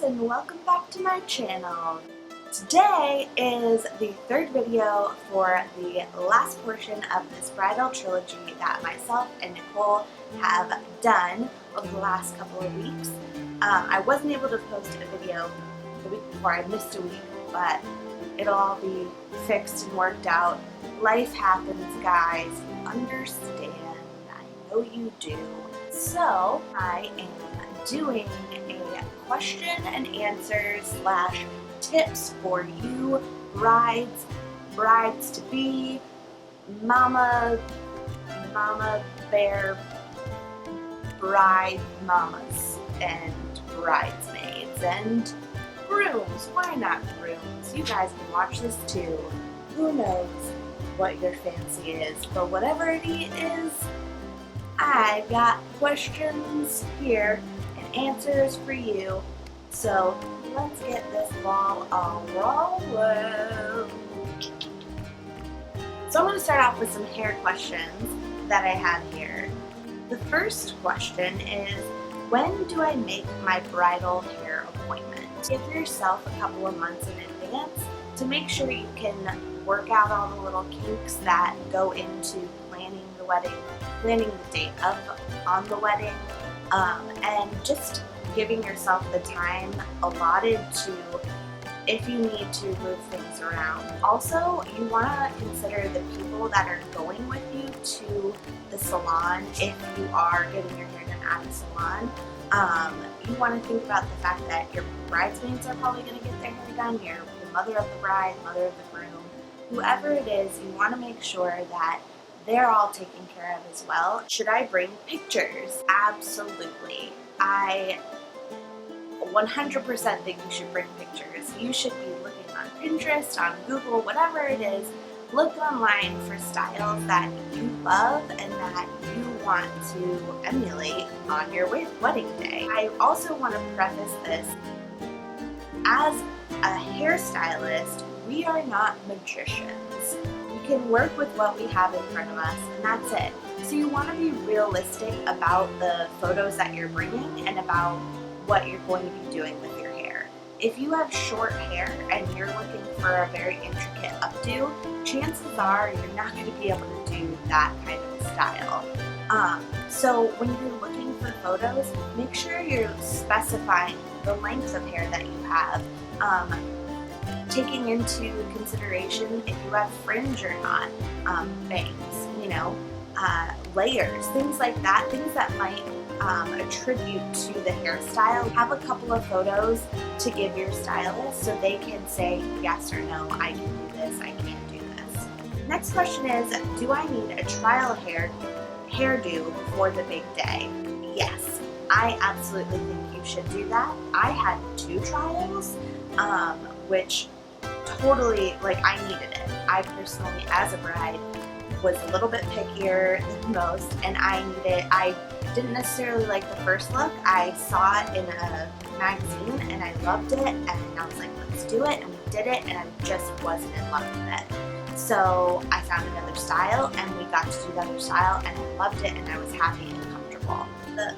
guys, and welcome back to my channel. Today is the third video for the last portion of this bridal trilogy that myself and Nicole have done over the last couple of weeks. I wasn't able to post a video the week before. I missed a week, but it'll all be fixed and worked out. Life happens, guys. You understand. I know you do. So I am doing a question and answers / tips for you brides to be, mama bear, bride mamas, and bridesmaids, and grooms. Why not grooms? You guys can watch this too. Who knows what your fancy is, but whatever it is, I got questions here and answers for you. So let's get this ball all rolling. So I'm going to start off with some hair questions that I have here. The first question is, when do I make my bridal hair appointment? Give yourself a couple of months in advance to make sure you can work out all the little kinks that go into planning the wedding, planning the date on the wedding, and just giving yourself the time allotted to, if you need to, move things around. Also, you want to consider the people that are going with you to the salon. If you are getting your hair done at a salon, you want to think about the fact that your bridesmaids are probably going to get their hair done, your mother of the bride, mother of the groom, whoever it is. You want to make sure that they're all taken care of as well. Should I bring pictures? Absolutely. I 100% think you should bring pictures. You should be looking on Pinterest, on Google, whatever it is. Look online for styles that you love and that you want to emulate on your wedding day. I also want to preface this. As a hairstylist, we are not magicians. We can work with what we have in front of us, and that's it. So you want to be realistic about the photos that you're bringing and about what you're going to be doing with your hair. If you have short hair and you're looking for a very intricate updo, chances are you're not going to be able to do that kind of style. So when you're looking for photos, make sure you're specifying the length of hair that you have, taking into consideration if you have fringe or not, bangs, layers, things like that, things that might attribute to the hairstyle. Have a couple of photos to give your stylist so they can say yes or no, I can do this, I can't do this. Next question is, do I need a trial hairdo before the big day? Yes, I absolutely think you should do that. I had 2 trials, which totally, I needed it. I personally, as a bride, was a little bit pickier than most, and I didn't necessarily like the first look. I saw it in a magazine and I loved it, and I was like, let's do it, and we did it, and I just wasn't in love with it. So I found another style, and we got to do the other style, and I loved it, and I was happy and comfortable. The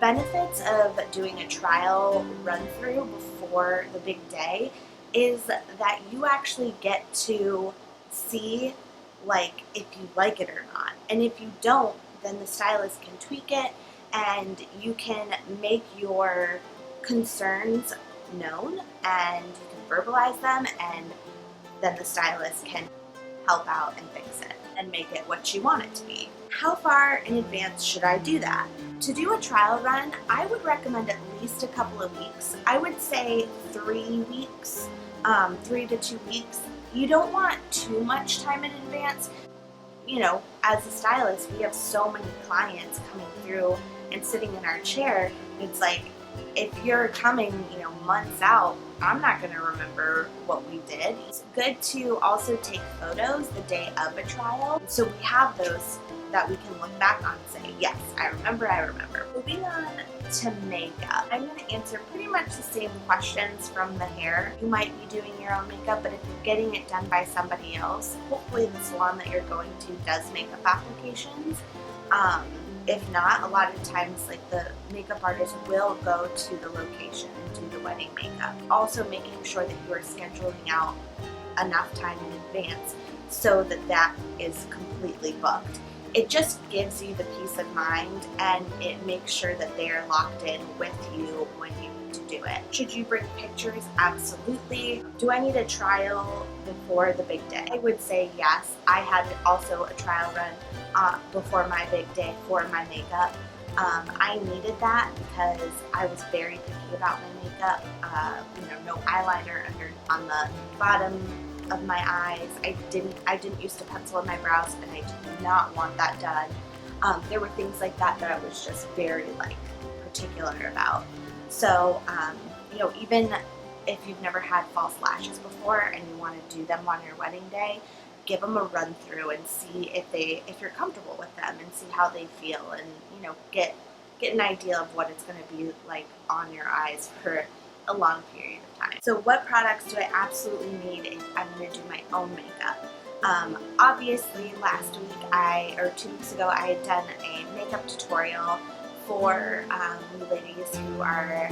benefits of doing a trial run through before the big day is that you actually get to see if you like it or not. And if you don't, then the stylist can tweak it and you can make your concerns known and you can verbalize them, and then the stylist can help out and fix it and make it what you want it to be. How far in advance should I do that? To do a trial run, I would recommend at least a couple of weeks. I would say 3 weeks, 3 to 2 weeks. You don't want too much time in advance. As a stylist, we have so many clients coming through and sitting in our chair. It's like, if you're coming, months out, I'm not going to remember what we did. It's good to also take photos the day of a trial, so we have those that we can look back on and say, yes, I remember. Moving on to makeup. I'm going to answer pretty much the same questions from the hair. You might be doing your own makeup, but if you're getting it done by somebody else, hopefully the salon that you're going to does makeup applications. If not, a lot of times like the makeup artist will go to the location and do the wedding makeup. Also making sure that you are scheduling out enough time in advance so that that is completely booked. It just gives you the peace of mind, and it makes sure that they are locked in with you when you need to do it. Should you bring pictures? Absolutely. Do I need a trial before the big day? I would say yes. I had also a trial run before my big day for my makeup. I needed that because I was very picky about my makeup. No eyeliner on the bottom of my eyes. I didn't use to pencil in my brows, and I did not want that done. There were things like that I was just very particular about. So even if you've never had false lashes before and you want to do them on your wedding day, give them a run through and see if you're comfortable with them, and see how they feel, and get an idea of what it's going to be like on your eyes for a long period of time. So what products do I absolutely need if I'm going to do my own makeup? Obviously last week or 2 weeks ago I had done a makeup tutorial for you ladies who are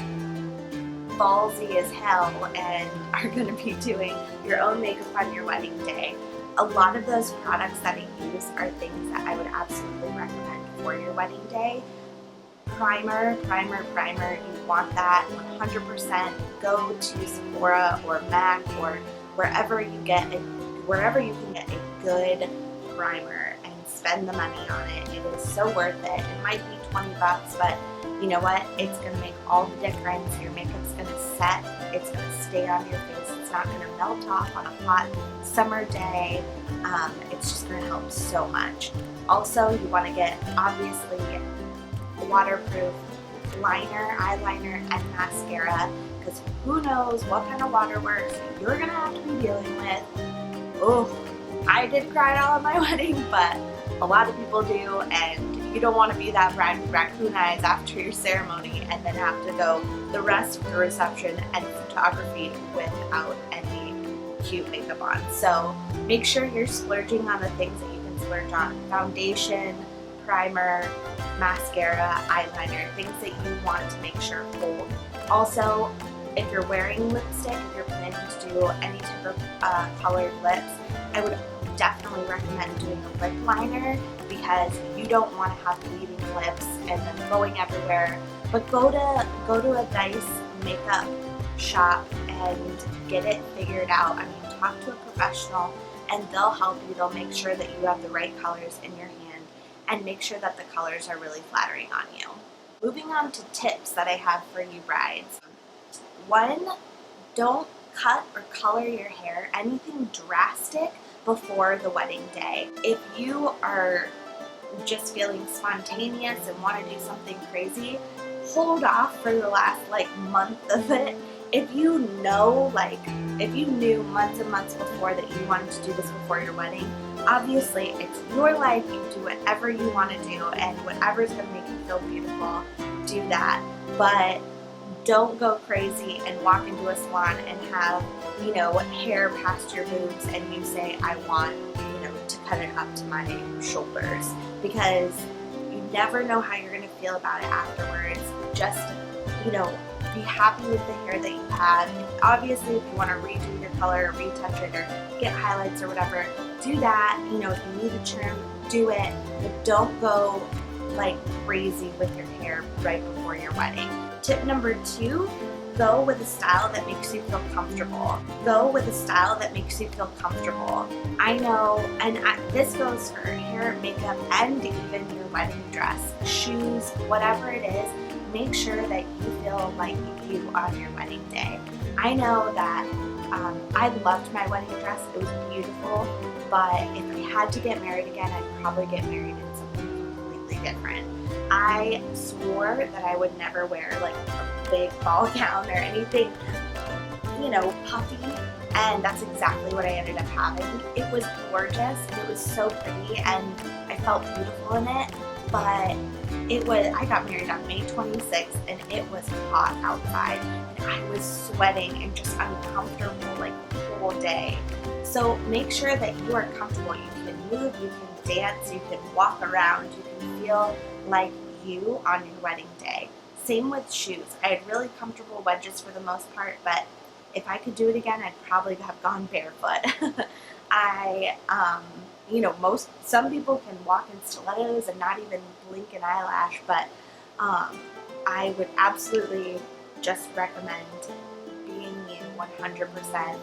ballsy as hell and are going to be doing your own makeup on your wedding day. A lot of those products that I use are things that I would absolutely recommend for your wedding day. Primer, you want that 100%. Go to Sephora or MAC or wherever you can get a good primer and spend the money on it. It is so worth it. It might be $20, but you know what? It's going to make all the difference. Your makeup's going to set. It's going to stay on your face. It's not going to melt off on a hot summer day. It's just going to help so much. Also, you want to get, obviously, waterproof liner, eyeliner, and mascara, because who knows what kind of waterworks you're going to have to be dealing with. Oh, I did cry at all at my wedding, but a lot of people do, and you don't want to be that bride with raccoon eyes after your ceremony and then have to go the rest of the reception and photography without any cute makeup on. So make sure you're splurging on the things that you can splurge on. Foundation, primer, mascara, eyeliner, things that you want to make sure hold. Also, if you're wearing lipstick, if you're planning to do any type of colored lips, I would definitely recommend doing a lip liner, because you don't want to have bleeding lips and them going everywhere. But go to a nice makeup shop and get it figured out. I mean, talk to a professional and they'll help you. They'll make sure that you have the right colors in your hand and make sure that the colors are really flattering on you. Moving on to tips that I have for you brides. 1, don't cut or color your hair anything drastic before the wedding day. If you are just feeling spontaneous and want to do something crazy, hold off for the last month of it. If you knew months and months before that you wanted to do this before your wedding, obviously it's your life. You do whatever you want to do, and whatever's going to make you feel beautiful, do that. But don't go crazy and walk into a salon and have, hair past your boobs and you say, I want, to cut it up to my shoulders, because you never know how you're going to feel about it afterwards. Just, be happy with the hair that you have. Obviously, if you want to redo your color, retouch it, or get highlights or whatever, do that. If you need a trim, do it, but don't go crazy with your hair right before your wedding. Tip number 2, go with a style that makes you feel comfortable. Go with a style that makes you feel comfortable. I know, and this goes for hair, makeup, and even your wedding dress, shoes, whatever it is. Make sure that you feel like you on your wedding day. I know that I loved my wedding dress. It was beautiful, but if I had to get married again, I'd probably get married in something completely different. I swore that I would never wear a big ball gown or anything, puffy, and that's exactly what I ended up having. It was gorgeous, and it was so pretty, and I felt beautiful in it, but I got married on May 26th, and it was hot outside, and I was sweating and just uncomfortable the whole day. So make sure that you are comfortable. You can move, you can dance, you can walk around, you can feel like you on your wedding day. Same with shoes. I had really comfortable wedges for the most part, but if I could do it again, I'd probably have gone barefoot. Some people can walk in stilettos and not even blink an eyelash, but I would absolutely just recommend being you 100%.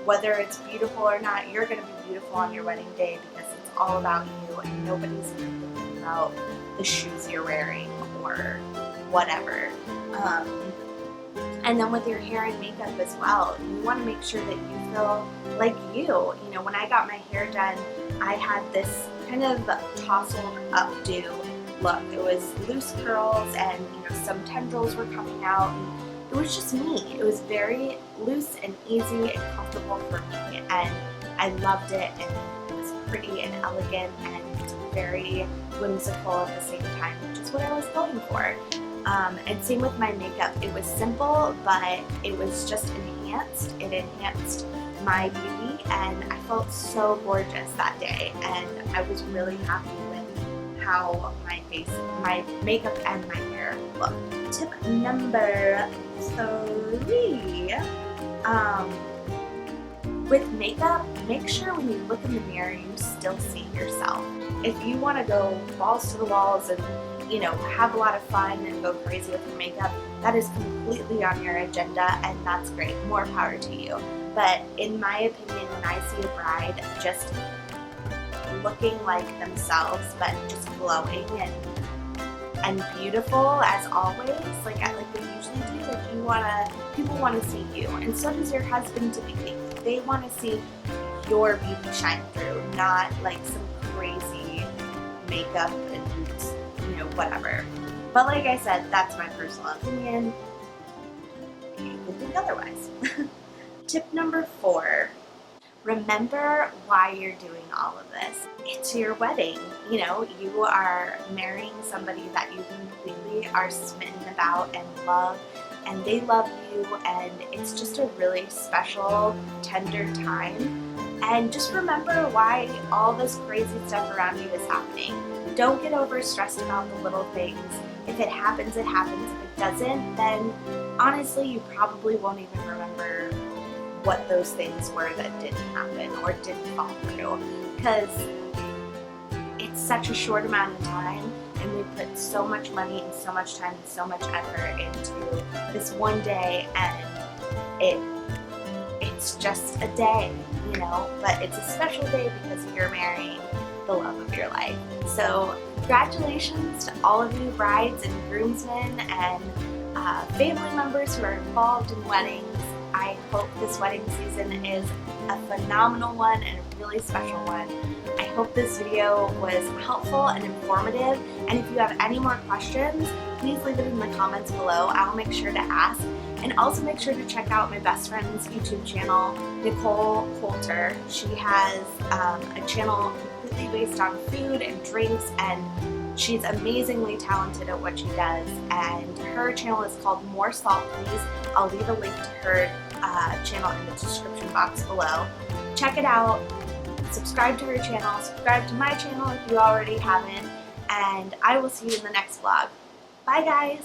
Whether it's beautiful or not, you're going to be beautiful on your wedding day because it's all about you and nobody's thinking about the shoes you're wearing or whatever. And then with your hair and makeup as well, you want to make sure that you feel like you. You know, when I got my hair done, I had this kind of tousled updo look. It was loose curls and, some tendrils were coming out. And it was just me. It was very loose and easy and comfortable for me. And I loved it, and it was pretty and elegant and very whimsical at the same time, which is what I was going for. And same with my makeup. It was simple, but it was just enhanced. It enhanced my beauty, and I felt so gorgeous that day. And I was really happy with how my face, my makeup, and my hair looked. Tip number 3. With makeup, make sure when you look in the mirror, you still see yourself. If you want to go balls to the walls and have a lot of fun and go crazy with your makeup, that is completely on your agenda, and that's great. More power to you. But in my opinion, when I see a bride just looking like themselves, but just glowing and beautiful as always, like they usually do, people want to see you, and so does your husband to be. They want to see your beauty shine through, not like some crazy makeup and whatever. But like I said, that's my personal opinion. You could think otherwise. Tip number 4, remember why you're doing all of this. It's your wedding. You are marrying somebody that you completely are smitten about and love, and they love you, and it's just a really special, tender time. And just remember why all this crazy stuff around you is happening. Don't get over stressed about the little things. If it happens, it happens. If it doesn't, then honestly, you probably won't even remember what those things were that didn't happen or didn't fall through. Because it's such a short amount of time, and we put so much money and so much time and so much effort into this one day, and it's just a day, but it's a special day because you're marrying the love of your life. So congratulations to all of you brides and groomsmen and family members who are involved in weddings. I hope this wedding season is a phenomenal one and a really special one. I hope this video was helpful and informative, and if you have any more questions, please leave it in the comments below. I'll make sure to ask. And also make sure to check out my best friend's YouTube channel, Nicole Coulter. She has a channel completely based on food and drinks, and she's amazingly talented at what she does. And her channel is called More Salt Please. I'll leave a link to her channel in the description box below. Check it out. Subscribe to her channel. Subscribe to my channel if you already haven't. And I will see you in the next vlog. Bye guys!